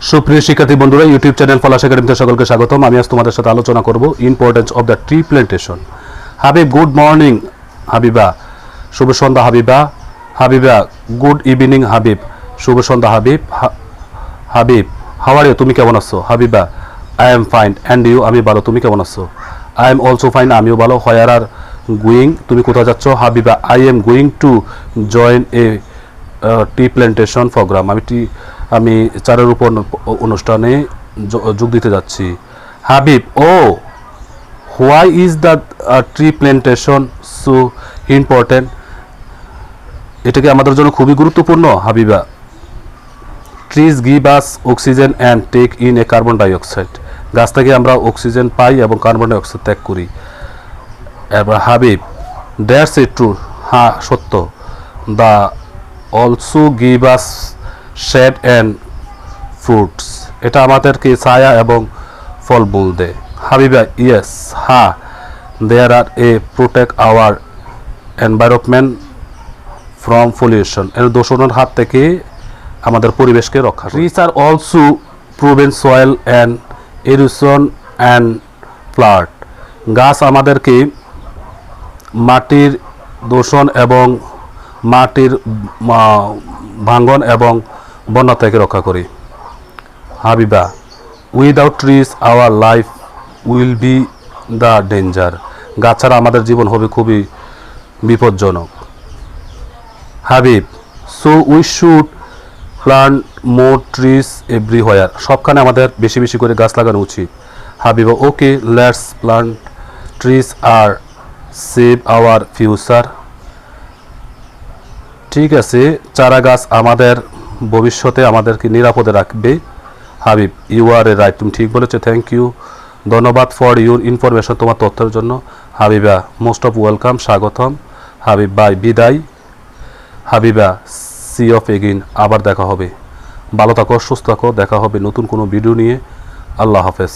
সুপ্রিয় শিক্ষার্থী বন্ধুরা, ইউটিউব চ্যানেল পলাশ একাডেমিতে সকলকে স্বাগতম। আমি আজ তোমাদের সাথে আলোচনা করব importance of the tree plantation. Habib, good morning. Habiba, শুভ সন্ধ্যা। Habiba, Habiba, good evening. হাবিব, শুভ সন্ধ্যা। Habib, Habib, how are you, তুমি কেমন আছো? Habiba, I am fine and you, আমি ভালো, তুমি কেমন আছো? আই এম অলসো ফাইন, আমিও ভালো। হোয়ার আর গোয়িং, তুমি কোথায় যাচ্ছ? Habiba, I am going to join a tree plantation program, আমি চারের উপর অনুষ্ঠানে যোগ দিতে যাচ্ছি। Habib, oh why is the tree plantation so important, এটা কি আমাদের জন্য খুবই গুরুত্বপূর্ণ? Habiba, trees give us oxygen and take in a carbon dioxide, গাছ থেকে আমরা অক্সিজেন পাই এবং কার্বন ডাইঅক্সাইড ত্যাগ করি। এবার হাবিব, দ্যাটস এ ট্রু, হ্যাঁ সত্য। They also give us shade and fruits, এটা আমাদেরকে ছায়া এবং ফলমূল দেয়। হাবিবা, ইয়েস, হ্যাঁ। There are a protect our environment from pollution, এর দূষণের হাত থেকে আমাদের পরিবেশকে রক্ষা করে। Trees are also prevent soil and erosion and flood, গাছ আমাদেরকে মাটির দূষণ এবং মাটির ভাঙ্গন এবং বন্যা থেকে রক্ষা করি। Habiba, without trees our life will be the danger, গাছ ছাড়া আমাদের জীবন হবে খুবই বিপজ্জনক। Habib, so we should plant more trees everywhere, সবখানে আমাদের বেশি বেশি করে গাছ লাগানো উচিত। Habiba, okay let's plant trees আর সেভ আওয়ার ফিউচার, ঠিক আছে, চারা গাছ আমাদের ভবিষ্যতে আমাদেরকে নিরাপদে রাখবে। Habib, you are a right, তুমি ঠিক বলেছো, থ্যাংক ইউ, ধন্যবাদ ফর ইউর ইনফরমেশন, তোমার তথ্যের জন্য। হাবিবা, মোস্ট অফ ওয়েলকাম, স্বাগতম। হাবিব, বাই, বিদায়। হাবিবা, সি অফ এগেইন, আবার দেখা হবে। ভালো থাকো, সুস্থ থাকো, দেখা হবে নতুন কোনো ভিডিও নিয়ে। আল্লাহ হাফেজ।